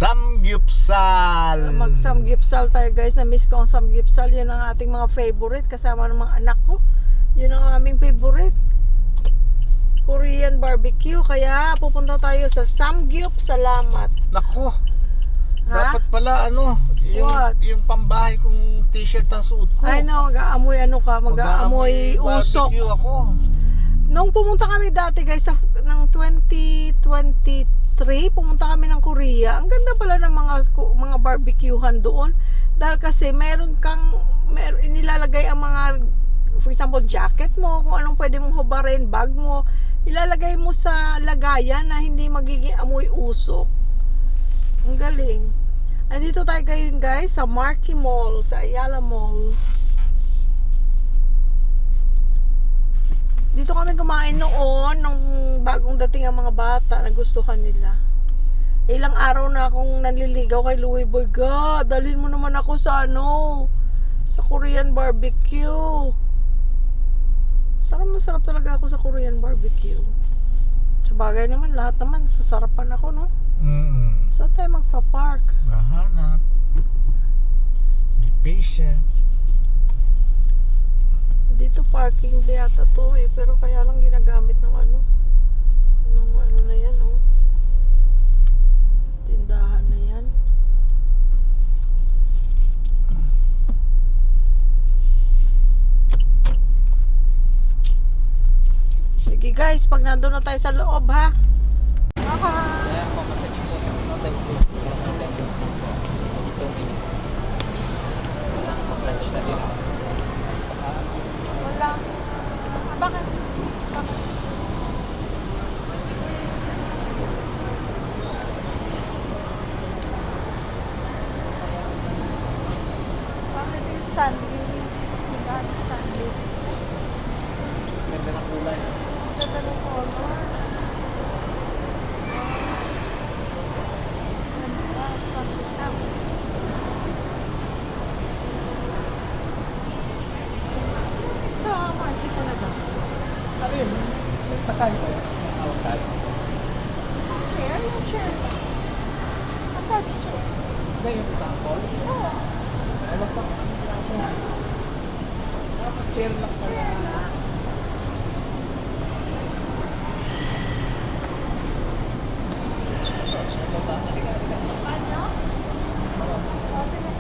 Samgyupsal. Mag-samgyupsal tayo guys. Na-miss ko ang samgyupsal. Yun ang ating mga favorite. Kasama ng mga anak ko. Yun ang aming favorite. Korean barbecue. Kaya pupunta tayo sa Samgyup. Salamat. Nako. Ha? Dapat pala yung pambahay kong t-shirt ang suot ko. Ay no, mag-aamoy ano ka, mag-aamoy usok. Barbecue ako. Nung pumunta kami dati guys ng 2023, pumunta kami ng Korea. Ang ganda pala ng mga barbecuehan doon dahil kasi meron inilalagay ang mga, for example, jacket mo, kung anong pwede mong hubarin, bag mo, ilalagay mo sa lagayan na hindi magiging amoy usok. Ang galing. Andito tayo ngayon guys sa Marquee Mall, sa Ayala Mall. Dito kami kumain noon nung bagong dating ang mga bata, nagustuhan nila. Ilang araw na akong nanliligaw kay Louie Boy. God, dalhin mo naman ako sa sa Korean barbecue. Sarap na sarap talaga ako sa Korean barbecue. Sa bagay naman, lahat naman sasarapan ako, no? Saan tayo magpa-park? Mahanap. Be patient. Dito parking di ata to eh, pero kaya lang ginagamit ng nung na yan, oh. Tindahan na yan. Sige guys, pag nandun na tayo sa loob ha. Kaya po, massage po. No, thank you. Meron kayo guidance lang po. 2 minutes. Lunch na din. Wala. Bakit? Bakit yung Stanley? Stanley. Ganda ng kulay. Ganda ng color. Ganda, Stanley lang. Sa market ko na ba? Ano yun? Pasahin ko yun. Tawag tayo. Chair? Yung chair. Massage chair. Hindi, yung tangkol. Oo. Ay, magpapakakakakak. Dapat chair lang pala. Chair na. Ano? Oh, sige.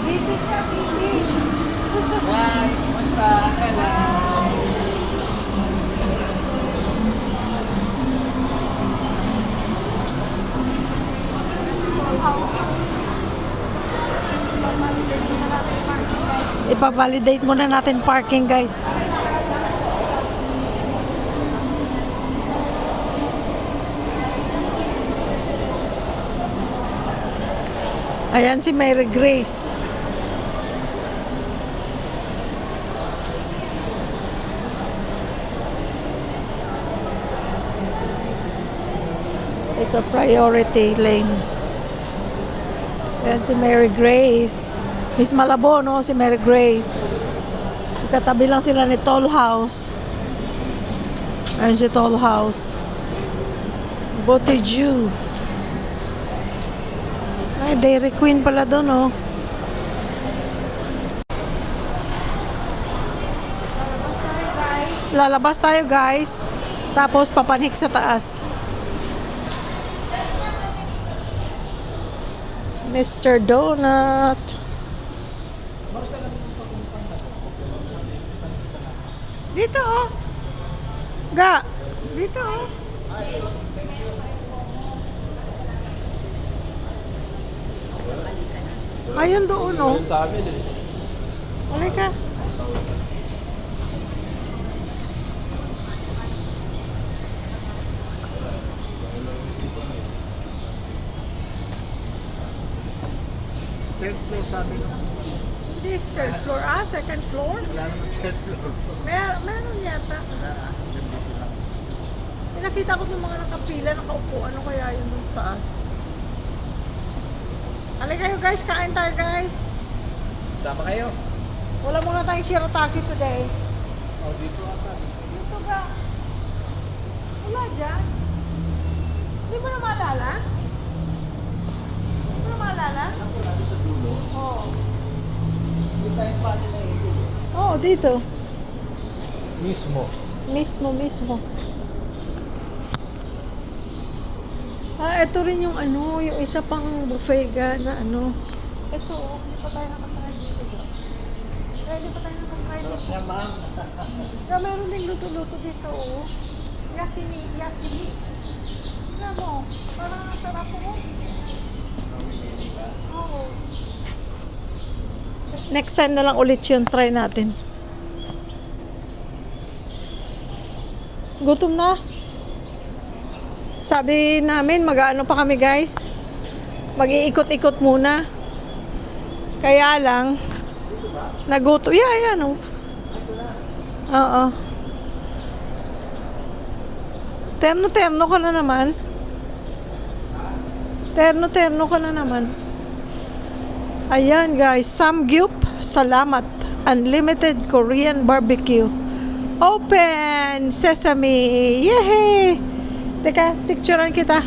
Busy siya, busy. Hi, kumusta? Hello. Ipa-validate muna natin parking guys. Ayan si Mary Grace. Ito, priority lane. Ayan si Mary Grace. Miss Malabo, no? Si Mary Grace. Katabi lang sila ni Toll House. Ayan si Toll House. Botiju. Ay, Dairy Queen pala doon, oh. Lalabas tayo, guys. Tapos papanik sa taas. Mr. Donut. Dito, oh. Ga. Dito, oh. Ayun doon, oh. Sa amin eh. Halika. Third floor sabi nung This third floor. Ah, second floor? wala naman third floor. Meron yata. Wala dito lang. Nakita ko yung mga nakapila, nakaupo. Ano kaya yun doon sa taas? Halika kayo, guys. Kain tayo, guys. Sama kayo. Wala muna tayong shirataki today. Oh, dito ata. Dito ba? Wala dyan. Hindi mo na maalala? Hindi mo na maalala? Ako lagi sa dulo. Oo. Hindi tayo pa nila ito. Oo, dito. Mismo. Mismo. Ah, ito rin yung ano, yung isa pang buffet na ano. Ito, oh, hindi pa tayo nakatry dito. Hindi pa tayo nakatry dito. Yan, ma'am. Kaya meron ding luto-luto dito, oh. Yaki mix. Tignan mo, parang ang sarap po. Oo. Next time na lang ulit yun, try natin. Gutom na. Sabi namin, mag-ano pa kami, guys. Mag-iikot-ikot muna. Kaya lang, nagutom. Yeah, yan, oh. Oo. Terno-terno ka na naman. Terno-terno ka na naman. Ayan, guys. Samgyup. Salamat. Unlimited Korean barbecue. Open sesame. Yehey! Teka, picturean kita.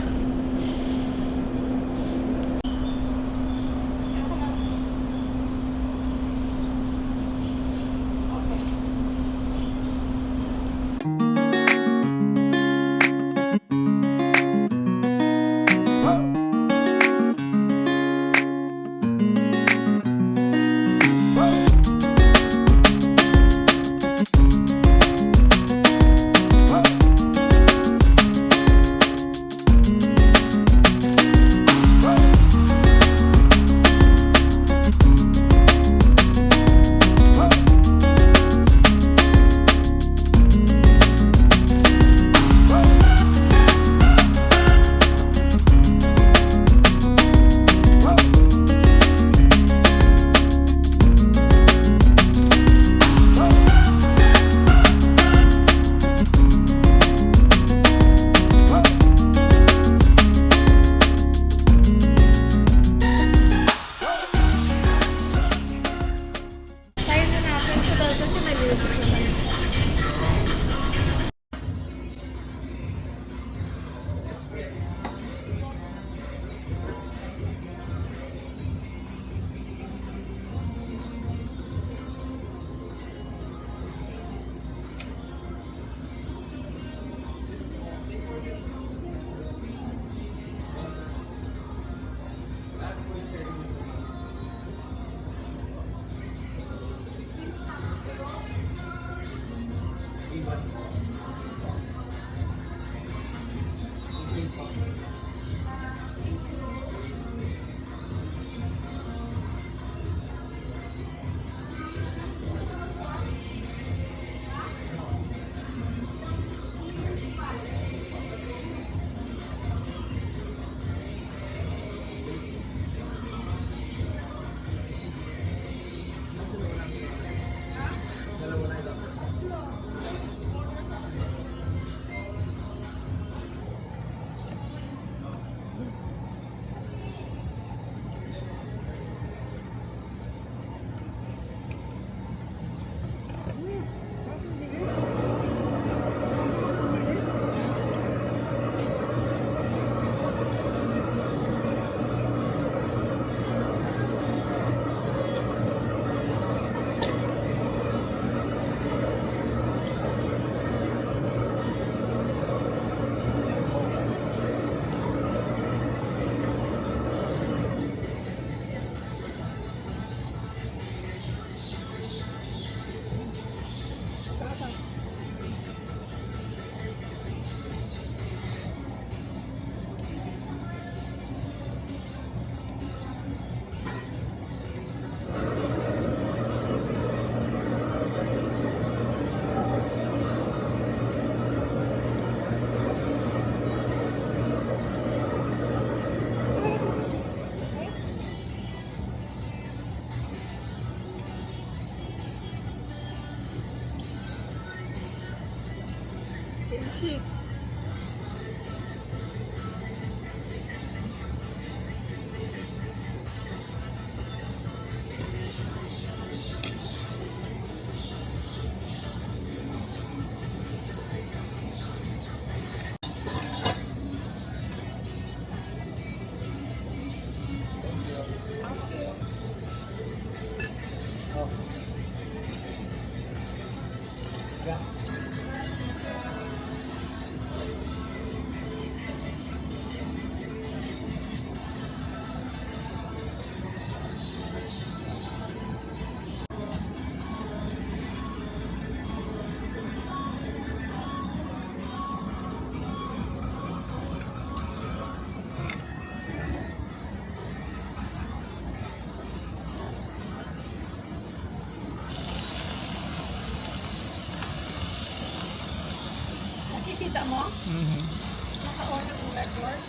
Naka-order ng record.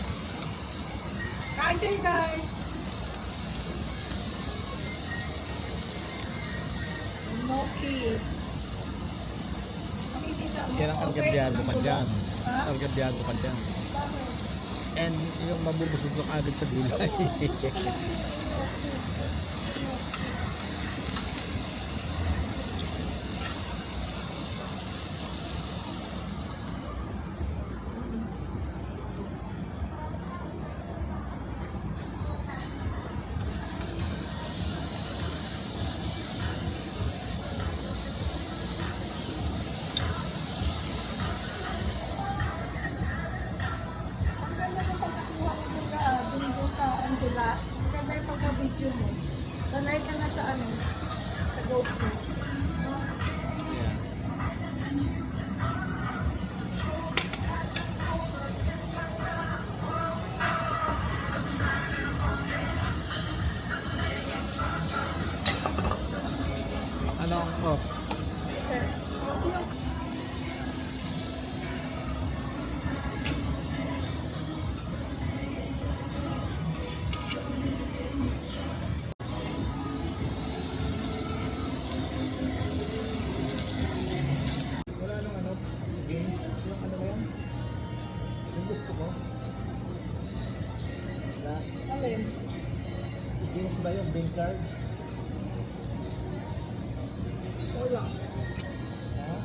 Kain kayo guys! Moki. Makikita mo. Kailang kargabyado ka dyan. Ha? Kargabyado ka dyan. Bakit? And yung mabubusog ka agad sa gulay. Ang ganda ng pagkakuha ko dun sa Angela. Ang ganda yung pagka-video mo. Sanay ka na sa ano, sa GoPro. Yeah. Ano ang off? Wala nung ano, games, yung ano ba yan? Yung gusto ko. Wala. Alin? Games ba yung bank card? Wala. Ha?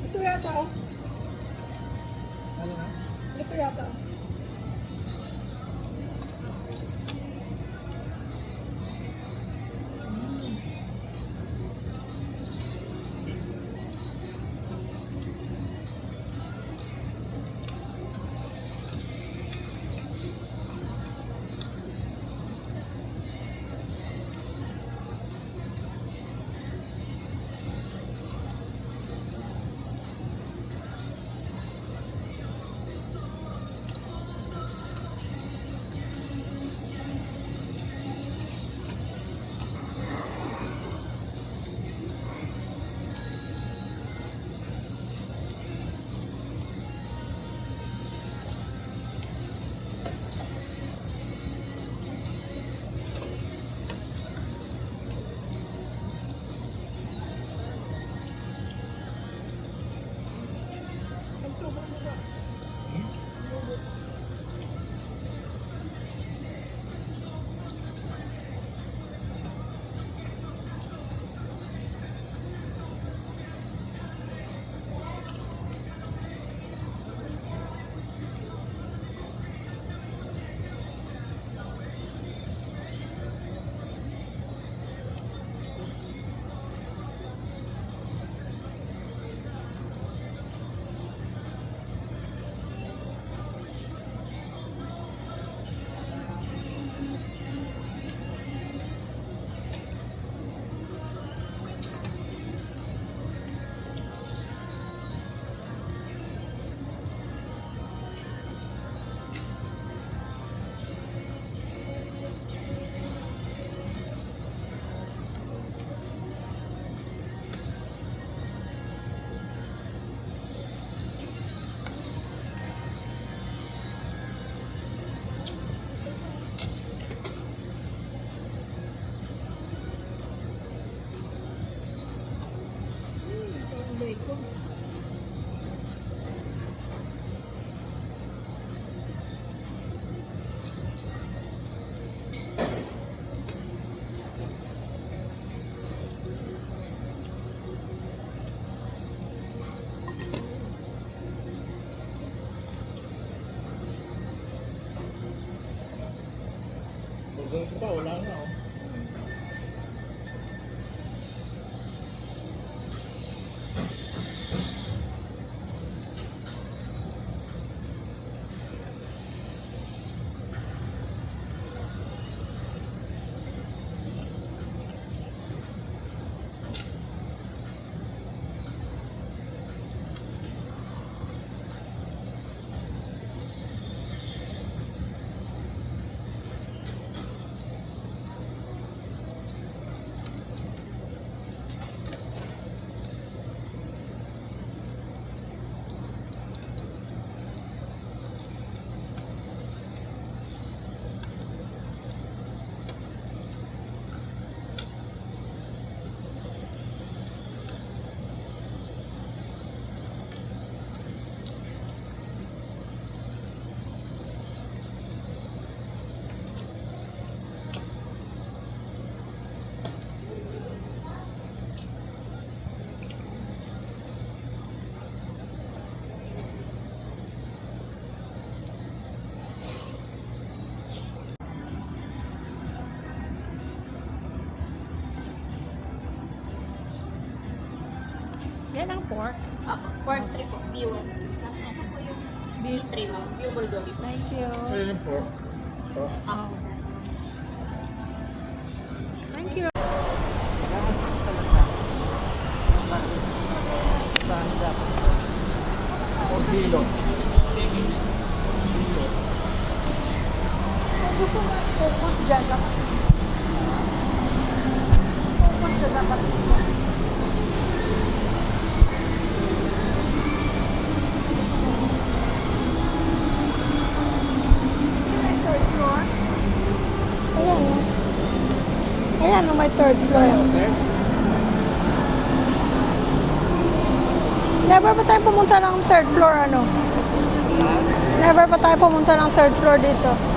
Ito yata oh. Ano na? Ito yata oh. Bacon. Burger ko pa, wala na oh. Yan ang pork. Apo, pork 3 po, B1. Ito po yung B3 ma'am, yung bulgogi. Thank you. Ayun po. Apo, sir. Thank you. Saan dapat? O kilo. Kung gusto mo focus dyan, dapat focus dyan dapat. Third floor? Ayan o. Ayan o, may third floor. Never pa tayo pumunta ng third floor, ano? Never pa tayo pumunta ng third floor dito.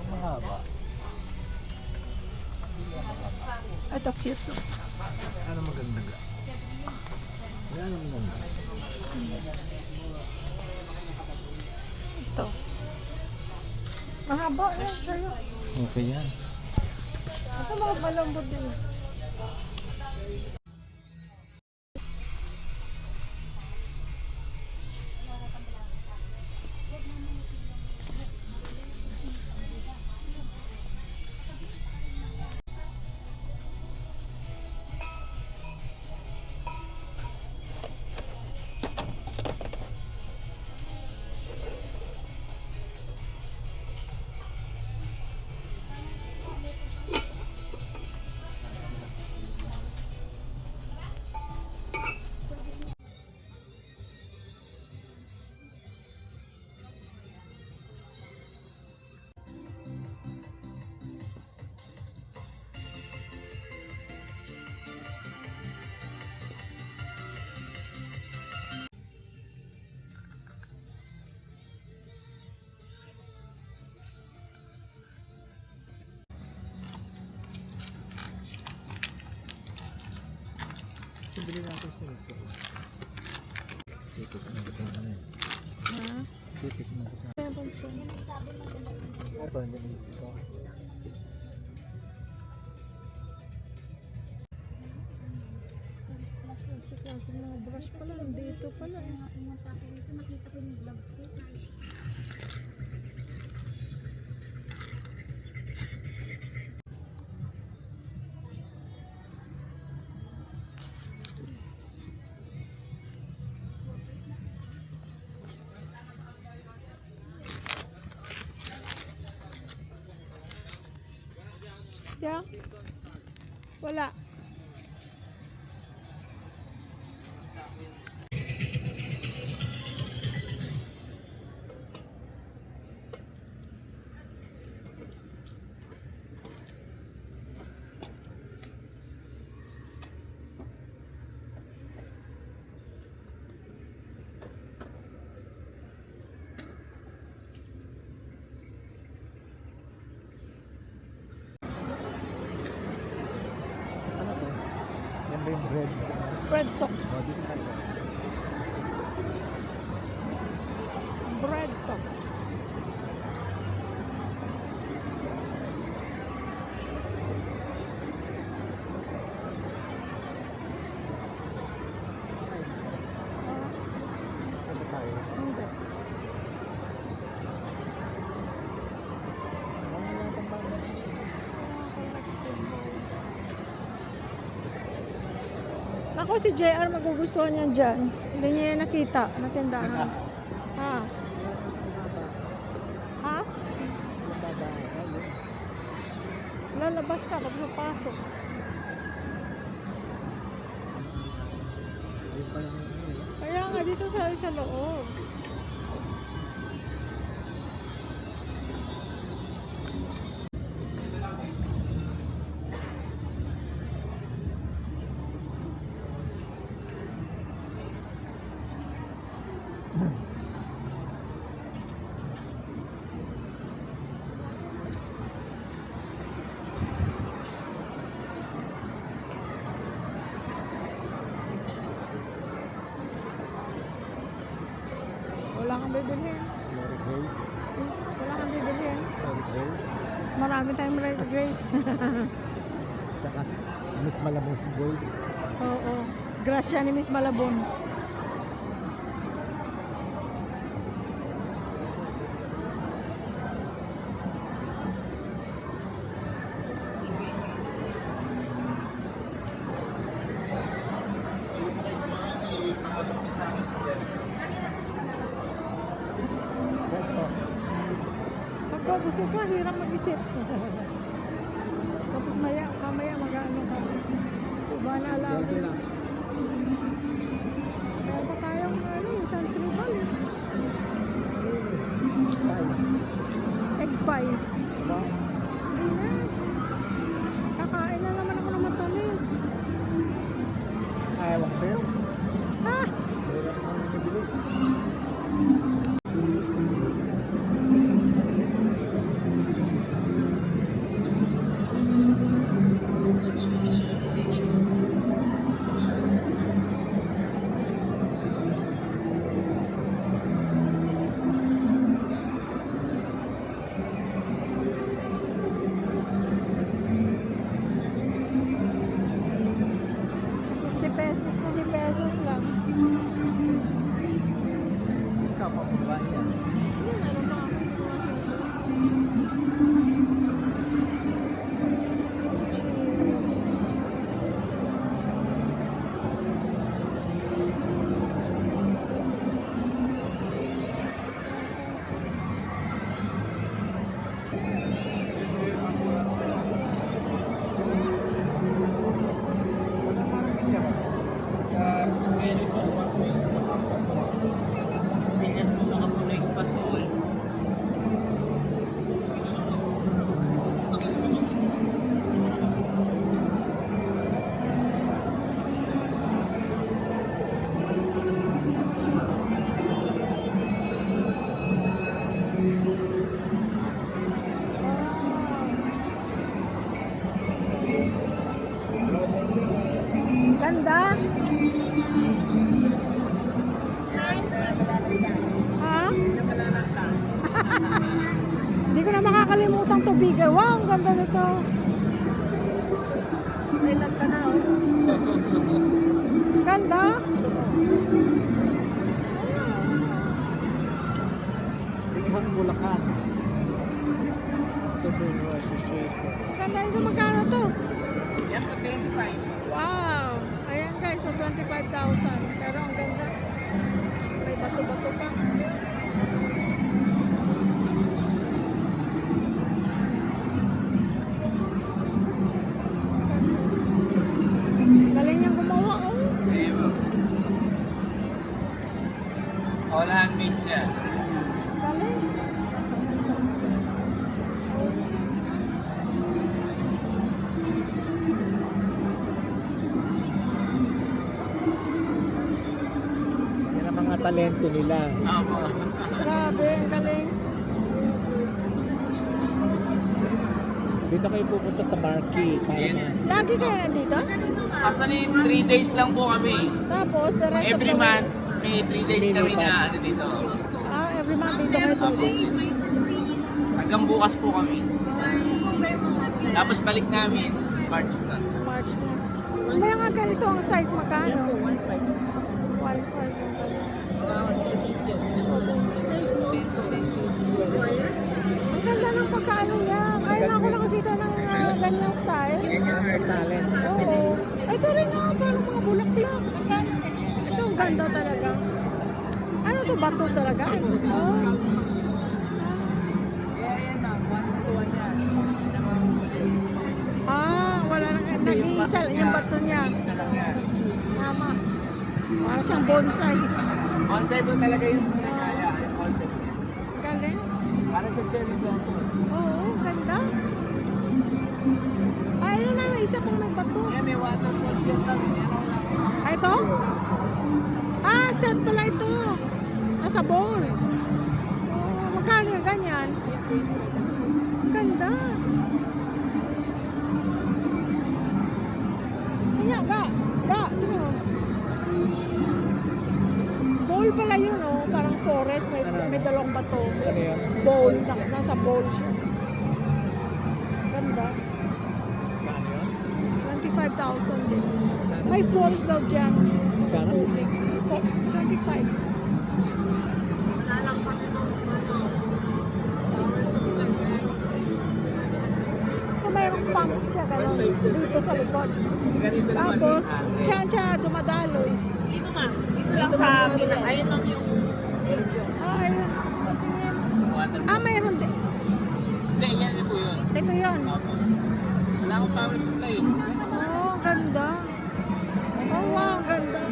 Mahaba. Ito cute. Ano maganda ga? Yan ang maganda. Ito. Mahaba yan sa'yo. Okay yan. Ito mga malambot din. Bili natin sa ito. Titik na ito. Titik na ito. Ito, hindi na ito. Mga brush pala, dito pala. Yeah. Wala. Ano to? Yan ba yung bread? Bread to. O, dito na ito. Bread to. Ano tayo? Hindi. Ano yata ba? ako si JR magugustuhan niyan dyan. Hindi niya yan nakita na tindahan. Ha? Ha? Lalabas ka tapos papasok. Kaya nga dito sa loob. Wala kang bibilhin. Mary Grace. Wala kang bibilhin. Mary Grace. Marami tayong Red Grace. Tsaka Miss Malabong si Grace. Oo. Grasya ni Miss Malabon. Pagka busog ka, hirang mag-isip. Tapos mamaya mag-ano ka. Suba na alam. Goldilocks. Meron pa tayong San Sri Valley. Bye. Egg pie. Diba? Hindi na. Kakain na naman ako ng matamis. Ay, wag sa'yo. Ha? Wala akong nabili. $50 lang. Ikaw, papababae yan. Hindi, meron pa ako. Hindi ko masusunod. Stilas mo mga punoy spasol. Ganda. Ha? Hindi ko na makakalimutan to bigger. Wow, ang ganda nito. Ilan ka na, oh. Ganda. Bighang Bulacan. Ito sa yung association. Ganda nito. Magkano to? Yan po 25. Wow. Ayan guys, so 25,000. Pero ang ganda. May bato-bato pa. Galing niyang gumawa, oh. All handmade siya. Galing. Yan ang mga talento nila. Opo. Grabe, ang galing. Dito kayo pupunta sa Marquee para Yes. Lagi kayo nandito? Actually, 3 days lang po kami. Tapos, the rest Every of the month, may 3 days kami na ano dito. every month dito kayo tuloy. Hanggang bukas po kami. Tapos balik namin, March na. March na. May mga ganito ang size magkano? 1.5 lang pala. Ang ganda ng pagkaano niya. Ayaw na ako nakakita ng ganyang style. Yan yung talent. Oo. Ito rin nga, parang mga bulaklak. Ito, ang ganda talaga. Ano to, bato talaga? Oh. Ayan ma'am, 1:1 yan. Wala nang nag-iisa yung bato niya. Isa lang yan. Tama. Para siyang bonsai. Bonsai po talaga yung pinagaya. Yung concept niya. Galing. Para sa cherry blossom. Oo, ganda. Ayun na, may isa pang nagbato. Ayan, may waterfalls yan kami. Yan ako lang. Ito? Set pala ito. Sa bowl. Magkano yung ganyan? Ganda. Kanya, tingnan mo. Bowl pala yun, oh. Parang forest, may dalawang bato. Ano yan? Bowl, nasa bowl siya. Ganda. Ano yan? 25,000 din. May falls daw dyan. Magkano? 25. So mayroong pump siya gano'n dito sa likod. Ganito naman. Tapos, siya dumadaloy. Dito ma'am. Dito lang sa pinaka. Ayun lang yung Ayun. Water. Mayroon din. Hindi, yan po yun. Ito yun. Wala akong power supply. Ganda. Wow, ganda.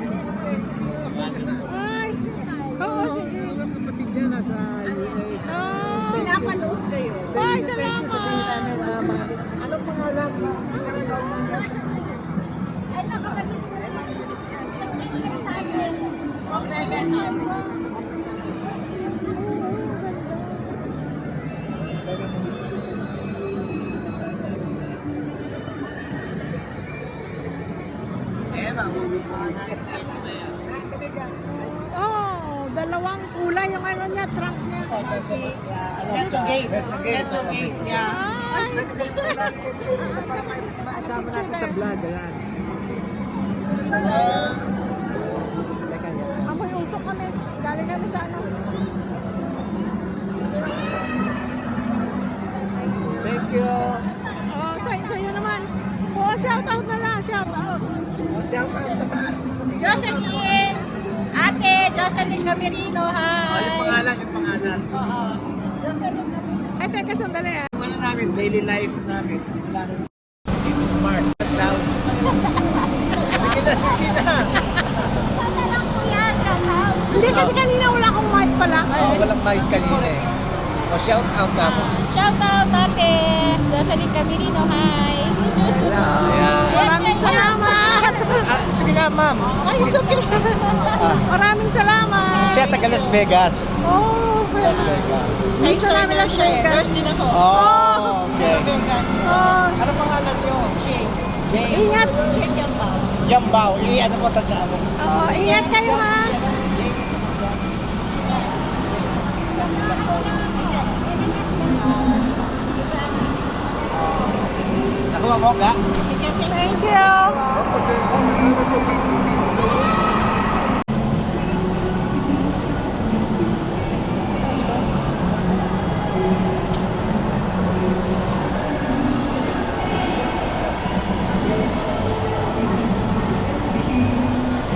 Ay. Sige. Ang kapatid niya nasa US. Pinapanood kayo. Ay, salamat. Sabihin namin, anong pangalan? Eh, escape na yan. Dalawang kulay yung ano niya, trunk niya. Metro Gate. Metro Gate. Ay. Maasama natin sa vlog. Ayan. Teka yan. Amoy usok kami. Galing kami sa ano. Thank you. Sa'yo naman. Shout out na lang. Shout out. Shout out pa sa... Josephine! Ate, Josephine Camerino, hi! Yung pangalan. Ay, teka, sandali ah. Ano namin, daily life namin. Dito sa Mark. Down. Sige na. Hindi, kasi kanina wala akong mic pala. Walang mic kanina eh. Shout out ka mo. Shout out, Ate! Josephine Camerino, hi! Ayan. Maraming salamat. Sige na, ma'am. Ay, it's okay. Maraming salamat. Siya taga Las Vegas. Oh, Las Vegas. ay, salamat Las Vegas. din ako. Oh, okay. Oh, Ano pangalan niyo? Jane. ingat. Jambao. Ano mo tandaan mo? Oh, ingat kayo ha. Nakuha mo ka? Thank you.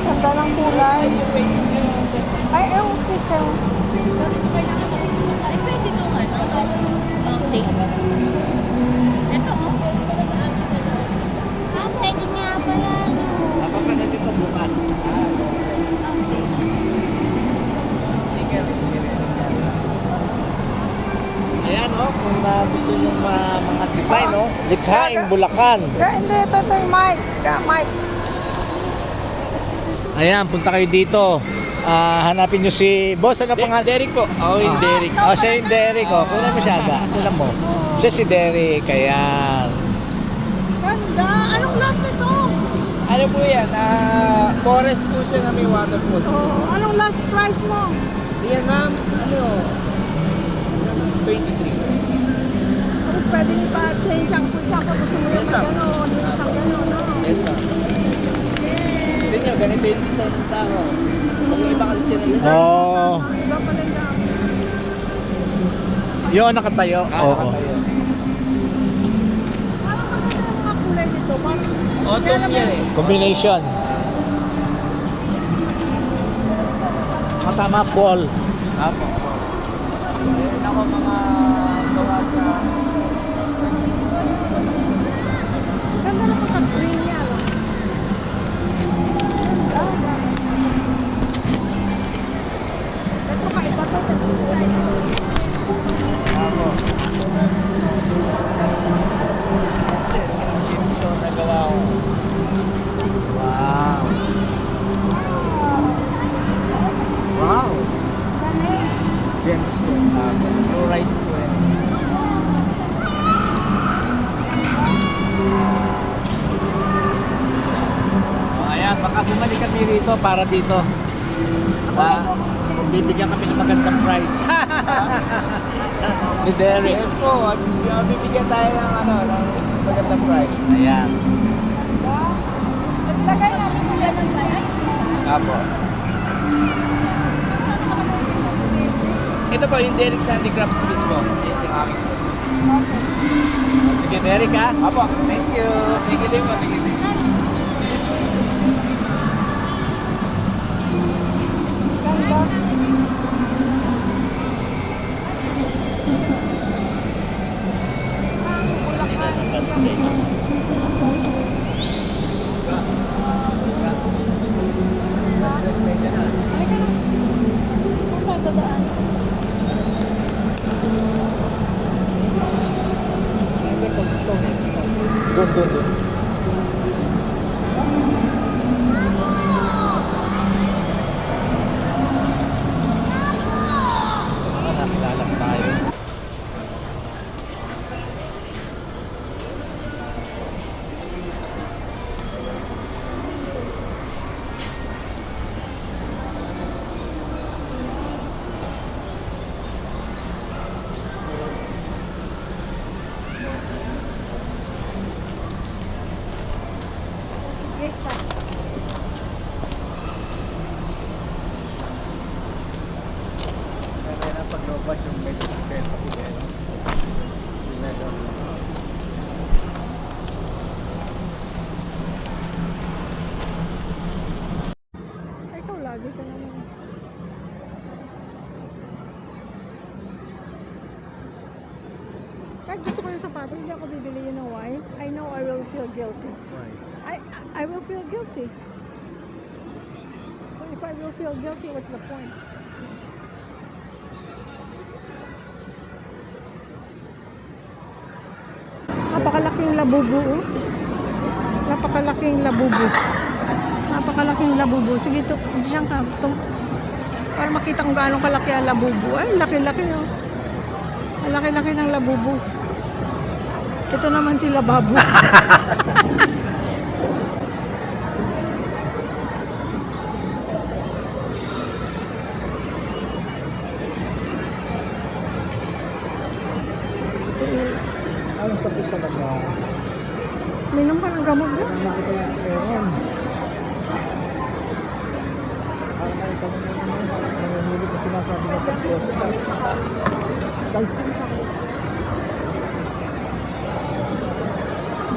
Ganda ng kulay. Ay, ewan, speaker. Ay, pwede itong ano, fountain. Ito, oh. Pwede nga pala, no. Napapanood ito bukas. Fountain. Ayan kung gusto nyo mga design Likhaing Bulacan. Hindi, ito yung mic. Mic. Ayan, punta kayo dito. Hanapin nyo si Boss, ano pangalan? Derek po. Ako yung Derek. Siya yung Derek. Kunan mo siya aga. Kunan mo. Siya si Derek. Ayan. Ganda. Anong class nito? Ano po yan? Forest po siya na may waterfalls. Oh, anong last price mo? Yan ma'am, 23. Tapos pwede niyo pa change ang kung saan gusto mo yung Yes, ma'am. gano'n, yung isang gano'n, no? Yes ma'am. Sa inyo, ganito yung design ng tao. Kung iba kasi siya ng design. Oh, Iba pala yung gamit. yun nakatayo. Oo. Nakatayo. Parang maganda yung mga kulay nito. Parang Oh, Autumn yan eh. Combination. Tama, fall. Apo. Meron ako mga gawa sa... Ganda na pagka-green niya. no? Ito kaiba to. Apo. Gemstone na gawa ko. Wow. Wow. Gemstone. Apo. Fluoride po eh. Oh, ayan, baka bumalik kami rito para dito. Bibigyan kami ng magandang price. Ni Derek. Yes po, bibigyan tayo ng ng magandang price. Ayan. Lagay natin yung ganun price. Apo. Ito po, yung Derek Sandy Crabs mismo. Ito yung aking. Sige, Derek ha. Apo, thank you. Thank you din po, thank you din. Saan tayo dadaan? Doon. Nakakilala tayo. Yes, sir. Kaya na paglabas yung medyo success pa din. Ikaw lagi ka naman. Kahit gusto ko yung sapatos, hindi ako bibili yun ng white. I know I will feel guilty. I will feel guilty. So if I will feel guilty, what's the point? Napakalaking labubu. Oh. Napakalaking labubu. Napakalaking labubu. Sige, diyan ka. Para makita kung gaano kalaki ang labubu. Ay, laki-laki oh. Ang laki-laki ng labubu. Ito naman si Lababu. Ang sakit talaga. Minom ka ng gamot ba? Ang nakita yan si Aaron. Parang nakita mo naman nangyayulit na sinasabi na sa piyesta.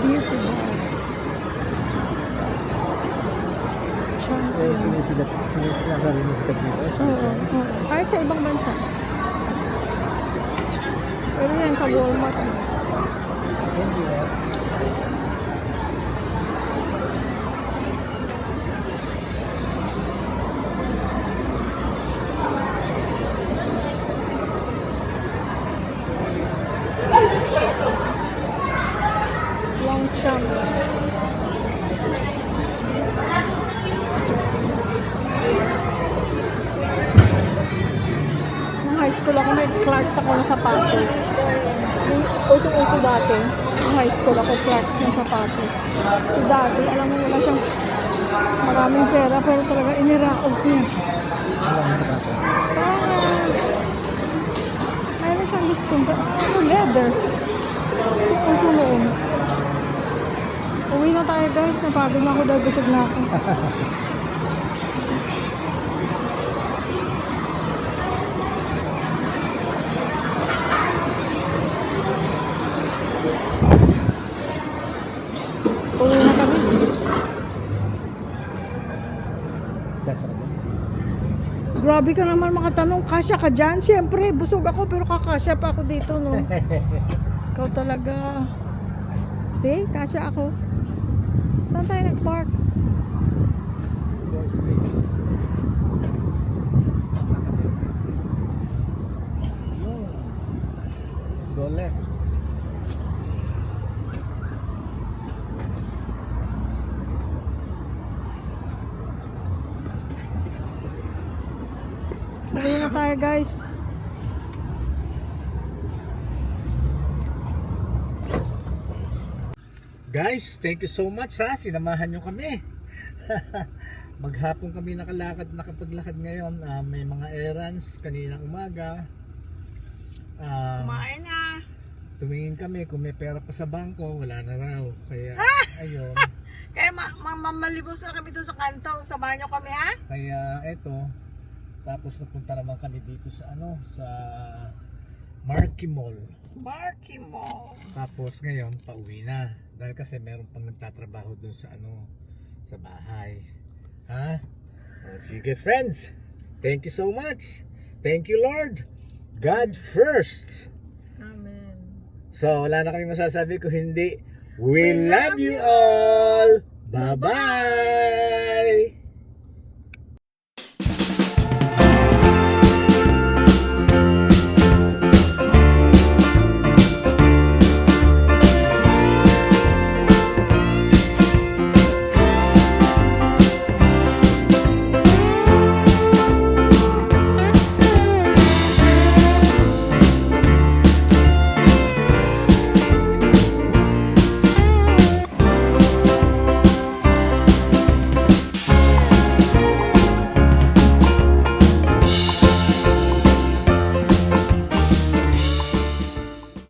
Beauty bar. Eh, sinasabi mo sikat dito. Oo. Kahit sa ibang bansa. Pero yan sa Walmart. Hindi eh. Longchamp. Nung high school ako, may Clarks ako na sapatos. Yung usong-uso dati, nung high school ako, Clarks na sapatos. So dati, alam mo, wala siyang maraming pera, pero talaga iniraos niya. Alam mo sa tapos. Parang, mayroon siyang listong, leather. Uso noon. Uwi na tayo guys, napagod na ako dahil busog na ako. Uwi na kami. Grabe ka naman makatanong, kasya ka dyan? Siyempre, busog ako pero kakasya pa ako dito, no? Ikaw talaga. See, kasya ako. Saan tayo nag-park? Go left. Uwi na tayo, guys. Guys, thank you so much ha. Sinamahan nyo kami. Maghapon kami nakapaglakad ngayon. May mga errands kaninang umaga. Kumain na. Tumingin kami kung may pera pa sa bangko, wala na raw. Kaya ayun. Kaya mamalibos na kami doon sa kanto. Samahan nyo kami, ha? Kaya eto. Tapos napunta naman kami dito sa sa Marquee Mall. Marky mo. Tapos ngayon pauwi na. Dahil kasi meron pang nagtatrabaho doon sa sa bahay. Ha? O, sige friends. Thank you so much. Thank you Lord. God first. Amen. So wala na kami masasabi kung hindi. We love you all. Bye-bye.